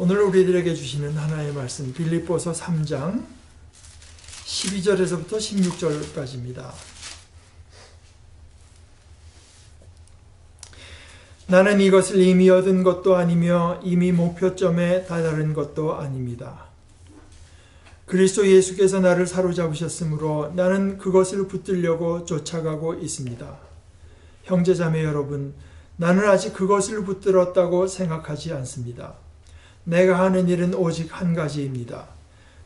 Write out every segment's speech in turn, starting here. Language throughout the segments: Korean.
오늘 우리들에게 주시는 하나의 말씀 빌립보서 3장 12절에서부터 16절까지입니다. 나는 이것을 이미 얻은 것도 아니며 이미 목표점에 다다른 것도 아닙니다. 그리스도 예수께서 나를 사로잡으셨으므로 나는 그것을 붙들려고 쫓아가고 있습니다. 형제자매 여러분, 나는 아직 그것을 붙들었다고 생각하지 않습니다. 내가 하는 일은 오직 한 가지입니다.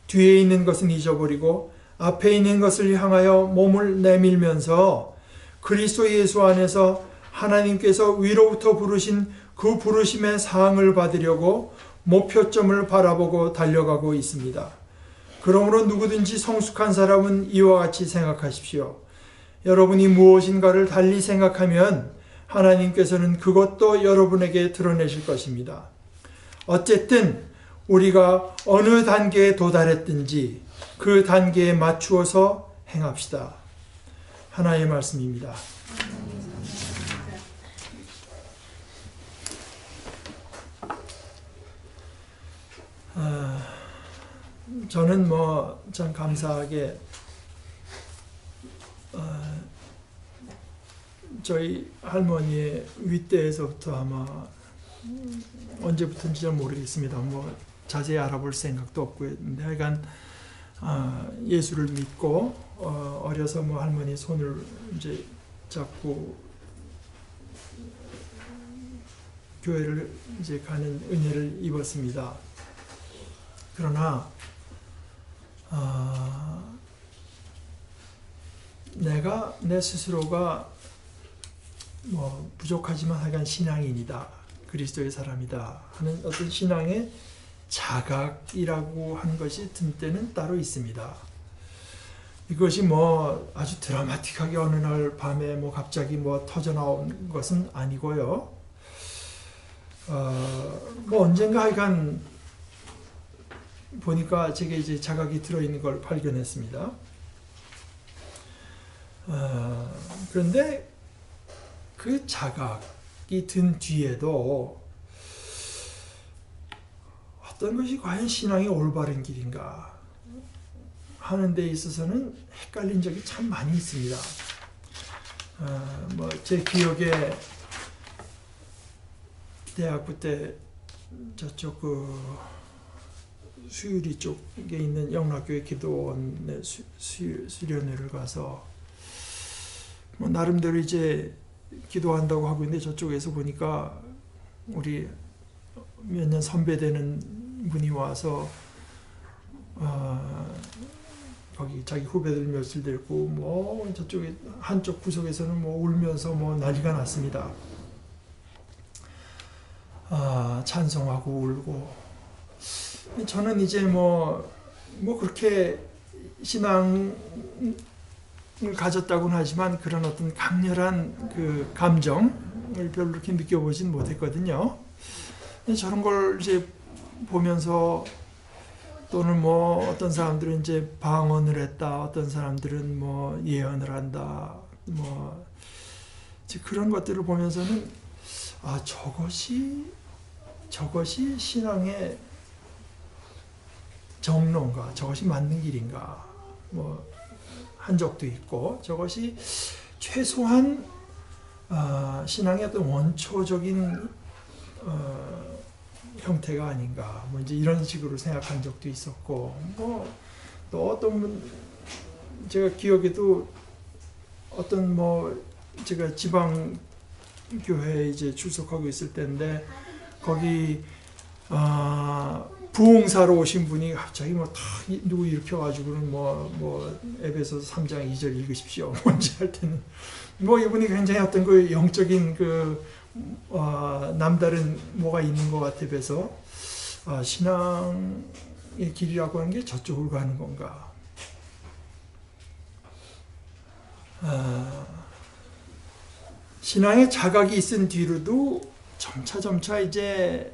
뒤에 있는 것은 잊어버리고 앞에 있는 것을 향하여 몸을 내밀면서 그리스도 예수 안에서 하나님께서 위로부터 부르신 그 부르심의 사항을 받으려고 목표점을 바라보고 달려가고 있습니다. 그러므로 누구든지 성숙한 사람은 이와 같이 생각하십시오. 여러분이 무엇인가를 달리 생각하면 하나님께서는 그것도 여러분에게 드러내실 것입니다. 어쨌든 우리가 어느 단계에 도달했든지 그 단계에 맞추어서 행합시다. 하나의 말씀입니다. 저는 참 감사하게 저희 할머니의 윗대에서부터 아마 언제부터인지 잘 모르겠습니다. 자세히 알아볼 생각도 없고 했는데 하여간 예수를 믿고 어려서 할머니 손을 이제 잡고 교회를 이제 가는 은혜를 입었습니다. 그러나 내 스스로가 부족하지만 하여간 신앙인이다, 그리스도의 사람이다 하는 어떤 신앙의 자각이라고 하는 것이 든 때는 따로 있습니다. 이것이 아주 드라마틱하게 어느 날 밤에 갑자기 터져 나온 것은 아니고요. 언젠가 하여간 보니까 제게 이제 자각이 들어있는 걸 발견했습니다. 그런데 그 자각이 든 뒤에도 어떤 것이 과연 신앙의 올바른 길인가 하는 데 있어서는 헷갈린 적이 참 많이 있습니다. 제 기억에 대학부 때 저쪽 수유리 쪽에 있는 영락교회 기도원에 수련회를 가서 나름대로 이제 기도한다고 하고 있는데 저쪽에서 보니까 우리 몇 년 선배되는 분이 와서 거기 자기 후배들 몇을 데리고 저쪽에 한쪽 구석에서는 울면서 난리가 났습니다. 찬송하고 울고. 저는 이제 그렇게 신앙을 가졌다고는 하지만 그런 어떤 강렬한 그 감정을 별로 그렇게 느껴보진 못했거든요. 저런 걸 이제 보면서 또는 어떤 사람들은 이제 방언을 했다, 어떤 사람들은 예언을 한다, 그런 것들을 보면서는 저것이 신앙의 정론가, 저것이 맞는 길인가 한 적도 있고, 저것이 최소한 신앙의 어떤 원초적인 형태가 아닌가 이제 이런 식으로 생각한 적도 있었고, 또 어떤 분 제가 기억에도 어떤 제가 지방 교회에 이제 출석하고 있을 때인데 거기 부흥사로 오신 분이 갑자기 누구 일으켜가지고는 에베소서 3장 2절 읽으십시오 뭔지 할 때는 이분이 굉장히 어떤 그 영적인 남다른 뭐가 있는 것 같아 뵈서 신앙의 길이라고 하는 게 저쪽으로 가는 건가. 신앙의 자각이 있은 뒤로도 점차 이제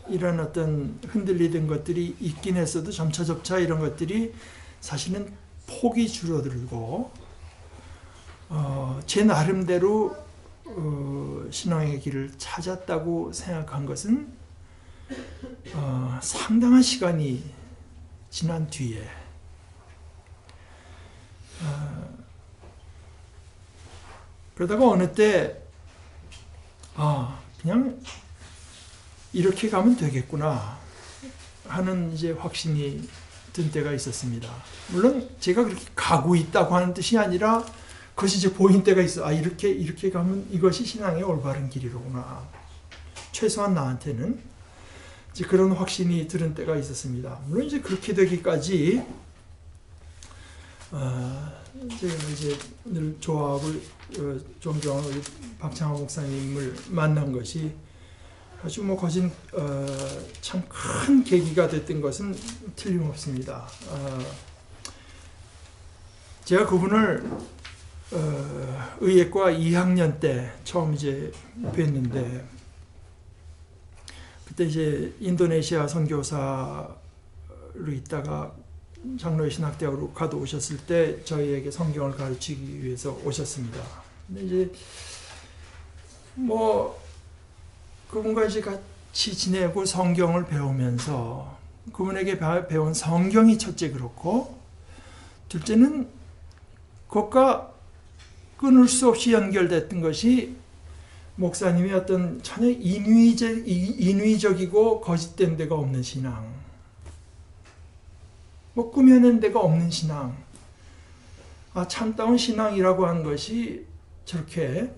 이런 어떤 흔들리던 것들이 있긴 했어도 점차 이런 것들이 사실은 폭이 줄어들고 제 나름대로 신앙의 길을 찾았다고 생각한 것은 상당한 시간이 지난 뒤에 그러다가 어느 때 그냥 이렇게 가면 되겠구나 하는 이제 확신이 든 때가 있었습니다. 물론 제가 그렇게 가고 있다고 하는 뜻이 아니라 그것이 이제 보인 때가 있어. 이렇게 가면 이것이 신앙의 올바른 길이로구나. 최소한 나한테는 이제 그런 확신이 들은 때가 있었습니다. 물론 이제 그렇게 되기까지 제가 이제 늘 좋아하고 존경하는 박창호 목사님을 만난 것이 아주 거진 참 큰 계기가 됐던 것은 틀림없습니다. 제가 그분을 의예과 2학년 때 처음 이제 뵀는데 그때 이제 인도네시아 선교사로 있다가 장로의 신학대학으로 가도 오셨을 때 저희에게 성경을 가르치기 위해서 오셨습니다. 근데 이제 그분과 이제 같이 지내고 성경을 배우면서 그분에게 배운 성경이 첫째 그렇고 둘째는 그것과 끊을 수 없이 연결됐던 것이 목사님이 어떤 전혀 인위적이고 거짓된 데가 없는 신앙, 꾸며낸 데가 없는 신앙, 참다운 신앙이라고 하는 것이 저렇게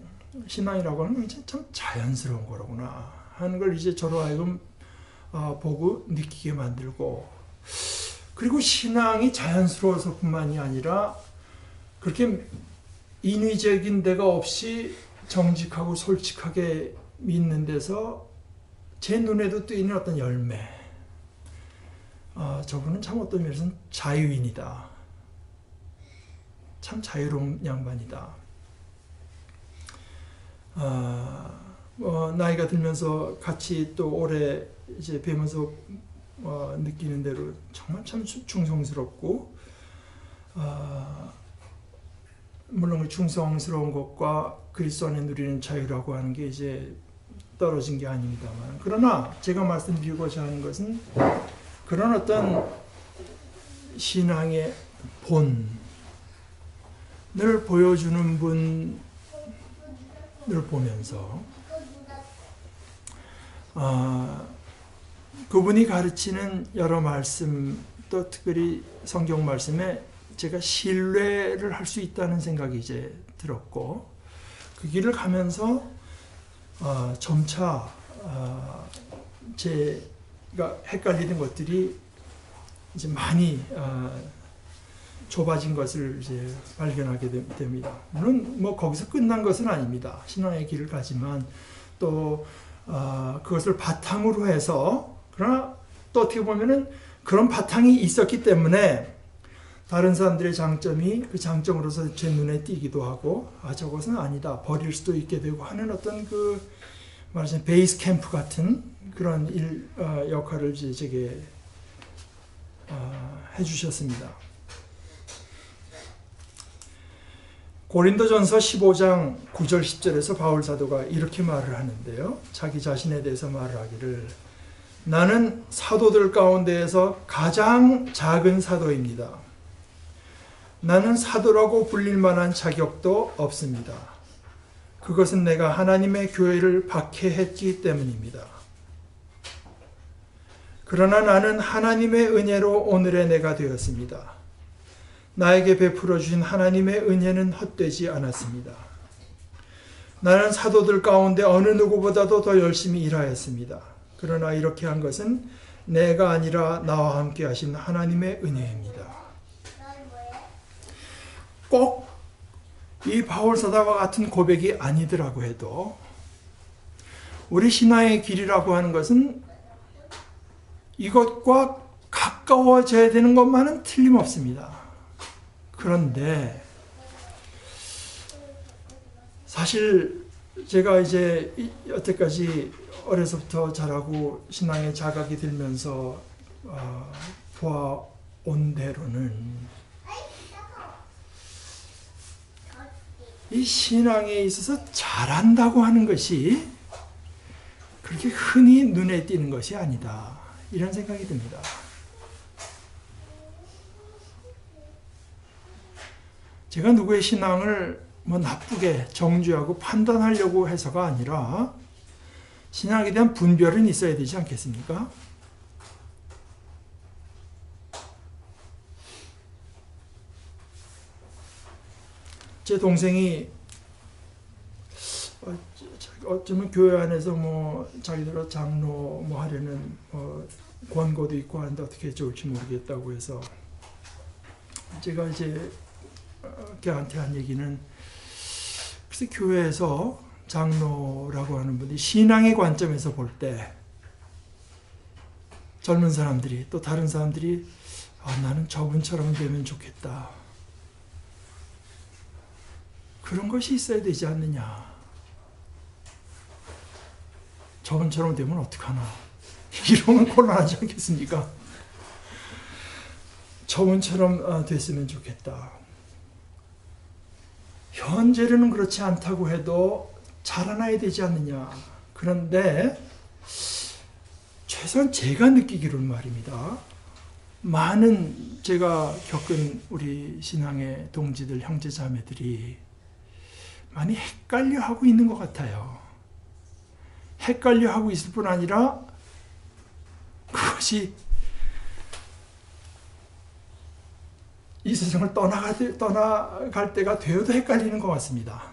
신앙이라고 하는 건 참 자연스러운 거로구나 하는 걸 이제 저로 하여금 보고 느끼게 만들고, 그리고 신앙이 자연스러워서 뿐만이 아니라 그렇게 인위적인 데가 없이 정직하고 솔직하게 믿는 데서 제 눈에도 뜨이는 어떤 열매, 저분은 참 어떤 면에서는 자유인이다. 참 자유로운 양반이다. 나이가 들면서 같이 또 오래 이제 뵈면서 느끼는 대로 정말 참 충성스럽고, 물론 충성스러운 것과 그리스도 안에 누리는 자유라고 하는 게 이제 떨어진 게 아닙니다만, 그러나 제가 말씀드리고자 하는 것은 그런 어떤 신앙의 본을 보여주는 분을 보면서 그분이 가르치는 여러 말씀, 또 특별히 성경 말씀에 제가 신뢰를 할 수 있다는 생각이 이제 들었고, 그 길을 가면서 점차 제가 헷갈리는 것들이 이제 많이 좁아진 것을 이제 발견하게 됩니다. 물론 거기서 끝난 것은 아닙니다. 신앙의 길을 가지만 또 그것을 바탕으로 해서, 그러나 또 어떻게 보면은 그런 바탕이 있었기 때문에 다른 사람들의 장점이 그 장점으로서 제 눈에 띄기도 하고, 저것은 아니다, 버릴 수도 있게 되고 하는 어떤 말하자면 베이스 캠프 같은 그런 역할을 제게 해주셨습니다. 고린도전서 15장 9절 10절에서 바울 사도가 이렇게 말을 하는데요. 자기 자신에 대해서 말을 하기를, 나는 사도들 가운데에서 가장 작은 사도입니다. 나는 사도라고 불릴 만한 자격도 없습니다. 그것은 내가 하나님의 교회를 박해했기 때문입니다. 그러나 나는 하나님의 은혜로 오늘의 내가 되었습니다. 나에게 베풀어 주신 하나님의 은혜는 헛되지 않았습니다. 나는 사도들 가운데 어느 누구보다도 더 열심히 일하였습니다. 그러나 이렇게 한 것은 내가 아니라 나와 함께 하신 하나님의 은혜입니다. 꼭 이 바울 사도와 같은 고백이 아니더라고 해도 우리 신앙의 길이라고 하는 것은 이것과 가까워져야 되는 것만은 틀림없습니다. 그런데 사실 제가 이제 여태까지 어려서부터 자라고 신앙에 자각이 들면서 보아온 대로는 이 신앙에 있어서 잘한다고 하는 것이 그렇게 흔히 눈에 띄는 것이 아니다. 이런 생각이 듭니다. 제가 누구의 신앙을 뭐 나쁘게 정죄하고 판단하려고 해서가 아니라 신앙에 대한 분별은 있어야 되지 않겠습니까? 제 동생이 어쩌면 교회 안에서 뭐 자기들 장로 뭐 하려는 권고도 있고 하는데 어떻게 좋을지 모르겠다고 해서 제가 이제 걔한테 한 얘기는 글쎄 교회에서 장로라고 하는 분이 신앙의 관점에서 볼 때 젊은 사람들이 또 다른 사람들이 나는 저분처럼 되면 좋겠다. 그런 것이 있어야 되지 않느냐. 저분처럼 되면 어떡하나. 이러면 곤란하지 않겠습니까? 저분처럼 됐으면 좋겠다. 현재는 그렇지 않다고 해도 자라나야 되지 않느냐. 그런데 최소한 제가 느끼기로는 말입니다. 많은 제가 겪은 우리 신앙의 동지들, 형제자매들이 많이 헷갈려하고 있는 것 같아요. 헷갈려하고 있을 뿐 아니라 그것이 이 세상을 떠나갈 때가 되어도 헷갈리는 것 같습니다.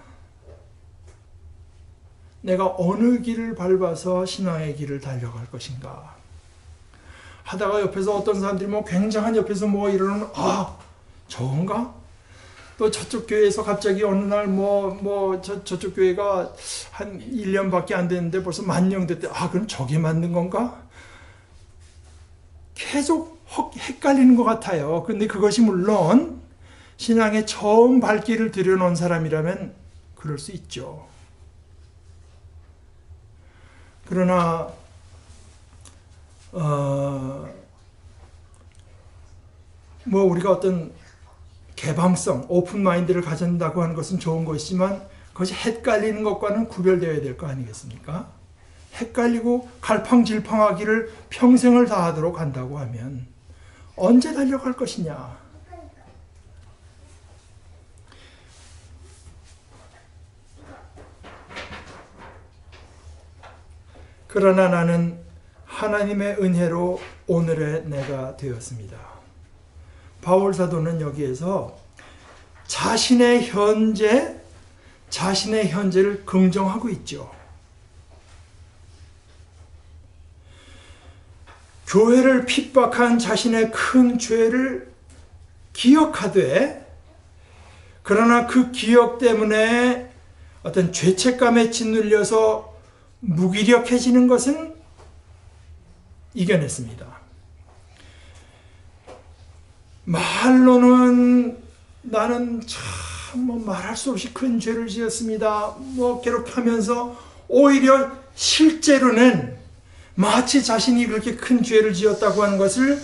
내가 어느 길을 밟아서 신앙의 길을 달려갈 것인가 하다가 옆에서 어떤 사람들이 뭐 굉장한 옆에서 뭐 이러는 저건가? 또 저쪽 교회에서 갑자기 어느 날 저쪽 교회가 한 1년밖에 안 됐는데 벌써 10,000명 됐대. 그럼 저게 맞는 건가? 계속 헷갈리는 것 같아요. 근데 그것이 물론 신앙의 처음 발길을 들여놓은 사람이라면 그럴 수 있죠. 그러나 우리가 어떤 개방성, 오픈 마인드를 가진다고 하는 것은 좋은 것이지만 그것이 헷갈리는 것과는 구별되어야 될 거 아니겠습니까? 헷갈리고 갈팡질팡하기를 평생을 다하도록 한다고 하면 언제 달려갈 것이냐? 그러나 나는 하나님의 은혜로 오늘의 내가 되었습니다. 바울 사도는 여기에서 자신의 현재를 긍정하고 있죠. 교회를 핍박한 자신의 큰 죄를 기억하되, 그러나 그 기억 때문에 어떤 죄책감에 짓눌려서 무기력해지는 것은 이겨냈습니다. 말로는 나는 참 말할 수 없이 큰 죄를 지었습니다. 괴롭히면서 오히려 실제로는 마치 자신이 그렇게 큰 죄를 지었다고 하는 것을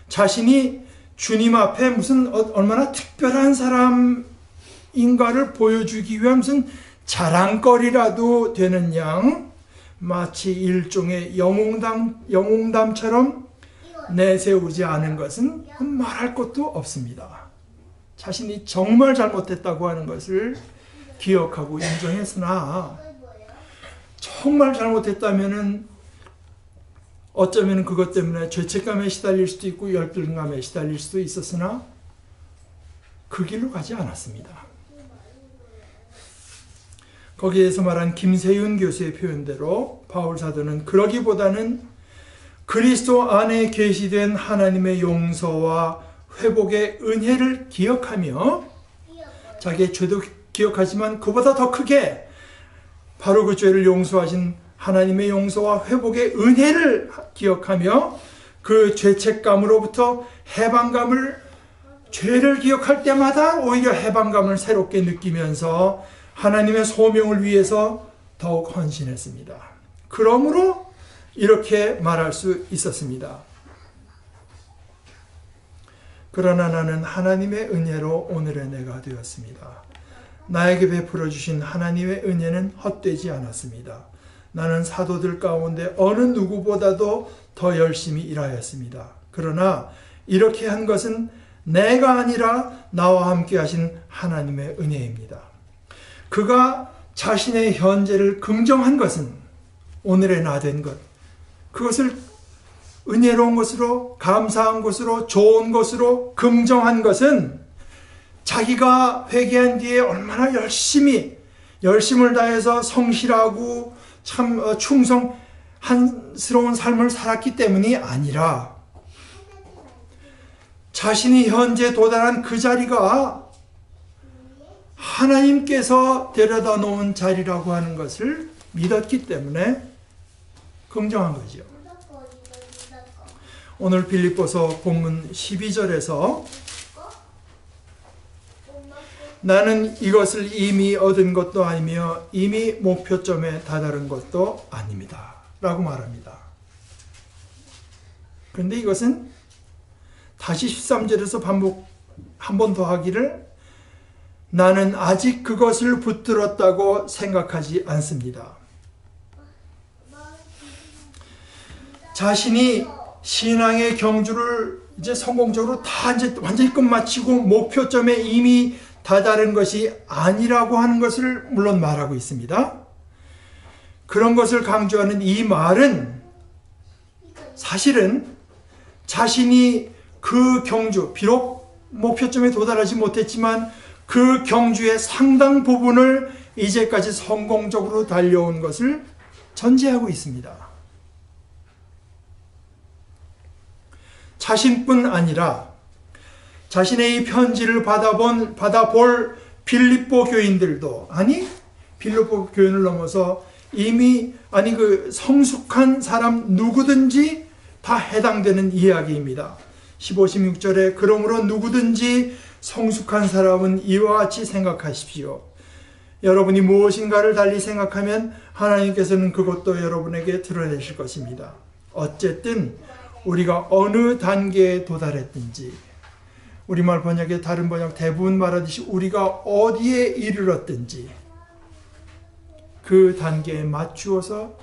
자신이 주님 앞에 무슨 얼마나 특별한 사람인가를 보여주기 위한 무슨 자랑거리라도 되는 양 마치 일종의 영웅담처럼 내세우지 않은 것은 말할 것도 없습니다. 자신이 정말 잘못했다고 하는 것을 기억하고 인정했으나 정말 잘못했다면은 어쩌면 그것 때문에 죄책감에 시달릴 수도 있고 열등감에 시달릴 수도 있었으나 그 길로 가지 않았습니다. 거기에서 말한 김세윤 교수의 표현대로 바울 사도는 그러기보다는 그리스도 안에 계시된 하나님의 용서와 회복의 은혜를 기억하며 자기의 죄도 기억하지만 그보다 더 크게 바로 그 죄를 용서하신 하나님의 용서와 회복의 은혜를 기억하며 그 죄책감으로부터 죄를 기억할 때마다 오히려 해방감을 새롭게 느끼면서 하나님의 소명을 위해서 더욱 헌신했습니다. 그러므로 이렇게 말할 수 있었습니다. 그러나 나는 하나님의 은혜로 오늘의 내가 되었습니다. 나에게 베풀어 주신 하나님의 은혜는 헛되지 않았습니다. 나는 사도들 가운데 어느 누구보다도 더 열심히 일하였습니다. 그러나 이렇게 한 것은 내가 아니라 나와 함께 하신 하나님의 은혜입니다. 그가 자신의 현재를 긍정한 것은 오늘의 나 된 것, 그것을 은혜로운 것으로, 감사한 것으로, 좋은 것으로 긍정한 것은 자기가 회개한 뒤에 얼마나 열심을 다해서 성실하고 참 충성스러운 삶을 살았기 때문이 아니라 자신이 현재 도달한 그 자리가 하나님께서 데려다 놓은 자리라고 하는 것을 믿었기 때문에 긍정한 거죠. 오늘 빌립보서 본문 12절에서 나는 이것을 이미 얻은 것도 아니며 이미 목표점에 다다른 것도 아닙니다. 라고 말합니다. 그런데 이것은 다시 13절에서 반복 한 번 더 하기를 나는 아직 그것을 붙들었다고 생각하지 않습니다. 자신이 신앙의 경주를 이제 성공적으로 다 이제 완전히 끝마치고 목표점에 이미 다다른 것이 아니라고 하는 것을 물론 말하고 있습니다. 그런 것을 강조하는 이 말은 사실은 자신이 그 경주, 비록 목표점에 도달하지 못했지만 그 경주의 상당 부분을 이제까지 성공적으로 달려온 것을 전제하고 있습니다. 자신뿐 아니라 자신의 이 편지를 받아볼 빌립보 교인들도, 빌립보 교인을 넘어서 이미 그 성숙한 사람 누구든지 다 해당되는 이야기입니다. 15, 16절에 그러므로 누구든지 성숙한 사람은 이와 같이 생각하십시오. 여러분이 무엇인가를 달리 생각하면 하나님께서는 그것도 여러분에게 드러내실 것입니다. 어쨌든 우리가 어느 단계에 도달했든지, 우리말 번역에 다른 번역 대부분 말하듯이 우리가 어디에 이르렀든지 그 단계에 맞추어서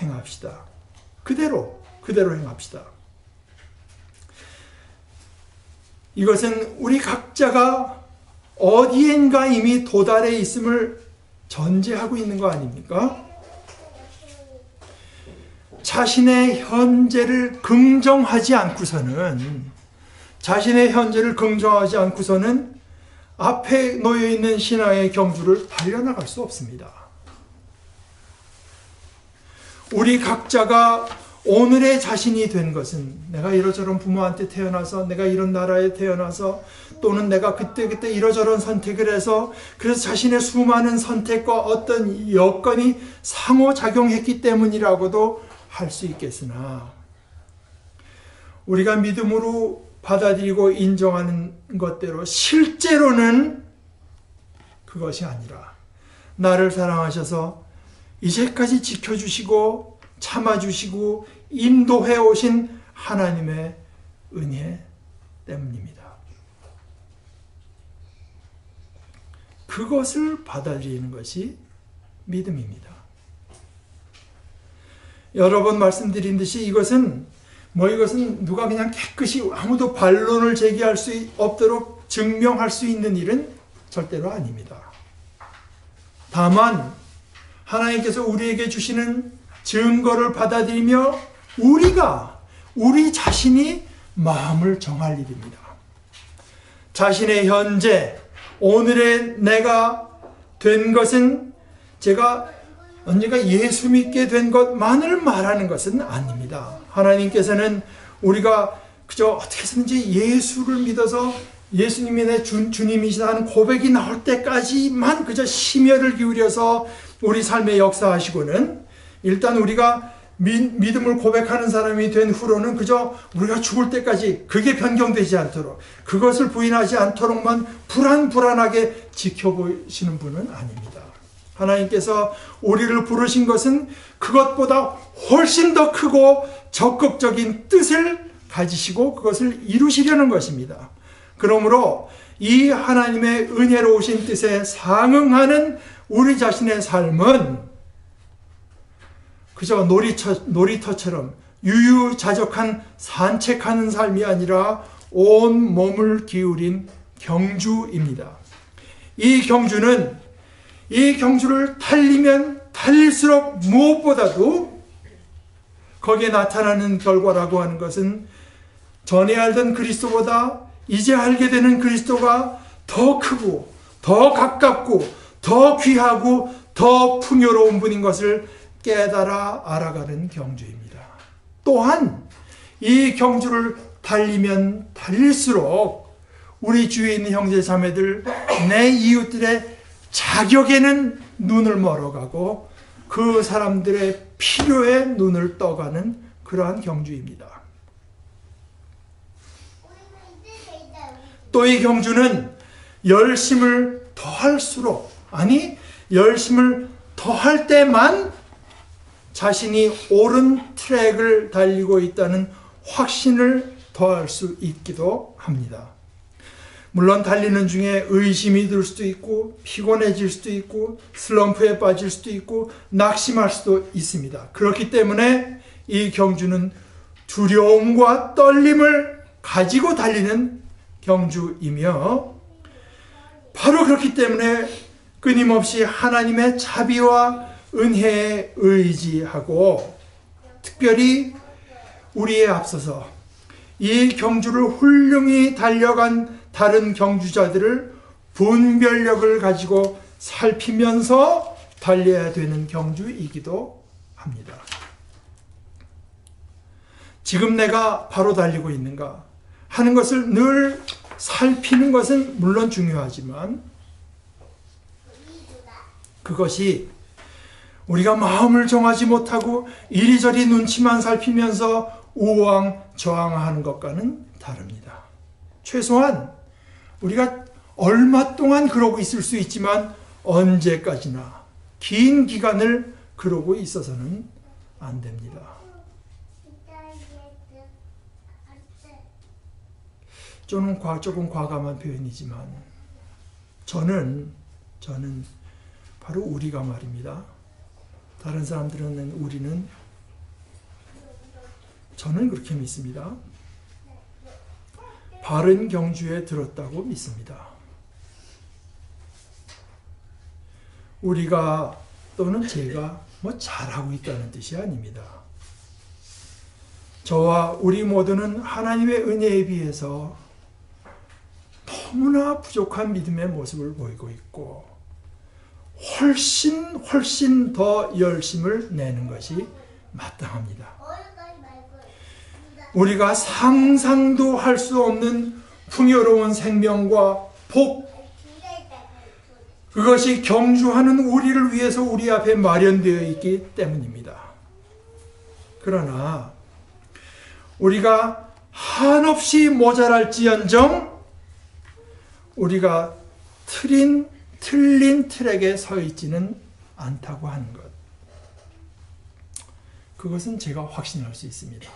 행합시다. 그대로 행합시다. 이것은 우리 각자가 어디엔가 이미 도달해 있음을 전제하고 있는 거 아닙니까? 자신의 현재를 긍정하지 않고서는 앞에 놓여있는 신앙의 경주를 달려나갈 수 없습니다. 우리 각자가 오늘의 자신이 된 것은 내가 이러저런 부모한테 태어나서, 내가 이런 나라에 태어나서, 또는 내가 그때 이러저런 선택을 해서 그래서 자신의 수많은 선택과 어떤 여건이 상호작용했기 때문이라고도 할 수 있겠으나, 우리가 믿음으로 받아들이고 인정하는 것대로 실제로는 그것이 아니라 나를 사랑하셔서 이제까지 지켜주시고 참아주시고 인도해 오신 하나님의 은혜 때문입니다. 그것을 받아들이는 것이 믿음입니다. 여러 번 말씀드린 듯이 이것은 누가 그냥 깨끗이 아무도 반론을 제기할 수 없도록 증명할 수 있는 일은 절대로 아닙니다. 다만 하나님께서 우리에게 주시는 증거를 받아들이며 우리 자신이 마음을 정할 일입니다. 자신의 현재, 오늘의 내가 된 것은 제가 언젠가 예수 믿게 된 것만을 말하는 것은 아닙니다. 하나님께서는 우리가 그저 어떻게 해서든지 예수를 믿어서 예수님이 내 주님이시다 하는 고백이 나올 때까지만 그저 심혈을 기울여서 우리 삶에 역사하시고는, 일단 우리가 믿음을 고백하는 사람이 된 후로는 그저 우리가 죽을 때까지 그게 변경되지 않도록, 그것을 부인하지 않도록만 불안하게 지켜보시는 분은 아닙니다. 하나님께서 우리를 부르신 것은 그것보다 훨씬 더 크고 적극적인 뜻을 가지시고 그것을 이루시려는 것입니다. 그러므로 이 하나님의 은혜로우신 뜻에 상응하는 우리 자신의 삶은 그저 놀이터처럼 유유자적한 산책하는 삶이 아니라 온 몸을 기울인 경주입니다. 이 경주를 달리면 달릴수록 무엇보다도 거기에 나타나는 결과라고 하는 것은 전에 알던 그리스도보다 이제 알게 되는 그리스도가 더 크고 더 가깝고 더 귀하고 더 풍요로운 분인 것을 깨달아 알아가는 경주입니다. 또한 이 경주를 달리면 달릴수록 우리 주위에 있는 형제 자매들, 내 이웃들의 자격에는 눈을 멀어가고 그 사람들의 필요에 눈을 떠가는 그러한 경주입니다. 또 이 경주는 열심을 더할수록, 아니 열심을 더할 때만 자신이 옳은 트랙을 달리고 있다는 확신을 더할 수 있기도 합니다. 물론 달리는 중에 의심이 들 수도 있고 피곤해질 수도 있고 슬럼프에 빠질 수도 있고 낙심할 수도 있습니다. 그렇기 때문에 이 경주는 두려움과 떨림을 가지고 달리는 경주이며, 바로 그렇기 때문에 끊임없이 하나님의 자비와 은혜에 의지하고, 특별히 우리에 앞서서 이 경주를 훌륭히 달려간 다른 경주자들을 분별력을 가지고 살피면서 달려야 되는 경주이기도 합니다. 지금 내가 바로 달리고 있는가 하는 것을 늘 살피는 것은 물론 중요하지만, 그것이 우리가 마음을 정하지 못하고 이리저리 눈치만 살피면서 우왕좌왕하는 것과는 다릅니다. 최소한 우리가 얼마 동안 그러고 있을 수 있지만 언제까지나 긴 기간을 그러고 있어서는 안 됩니다. 조금 과감한 표현이지만 저는 바로 우리가 말입니다. 다른 사람들은 우리는, 저는 그렇게 믿습니다. 바른 경주에 들었다고 믿습니다. 우리가 또는 제가 잘하고 있다는 뜻이 아닙니다. 저와 우리 모두는 하나님의 은혜에 비해서 너무나 부족한 믿음의 모습을 보이고 있고, 훨씬 더 열심을 내는 것이 마땅합니다. 우리가 상상도 할 수 없는 풍요로운 생명과 복, 그것이 경주하는 우리를 위해서 우리 앞에 마련되어 있기 때문입니다. 그러나 우리가 한없이 모자랄지언정 우리가 틀린 트랙에 서 있지는 않다고 하는 것, 그것은 제가 확신할 수 있습니다.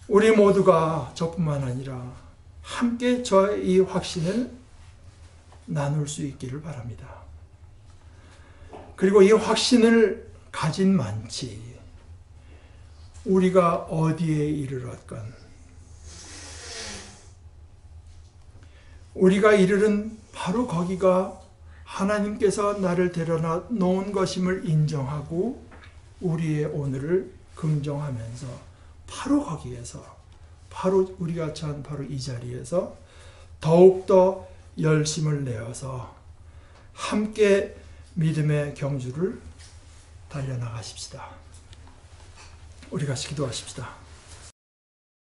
우리 모두가, 저뿐만 아니라 함께 저의 이 확신을 나눌 수 있기를 바랍니다. 그리고 이 확신을 가진 만치 우리가 어디에 이르렀건 우리가 이르는 바로 거기가 하나님께서 나를 데려다 놓은 것임을 인정하고 우리의 오늘을 긍정하면서 바로 거기에서, 바로 우리가 처한 바로 이 자리에서 더욱더 열심을 내어서 함께 믿음의 경주를 달려나가십시다. 우리 같이 기도하십시다.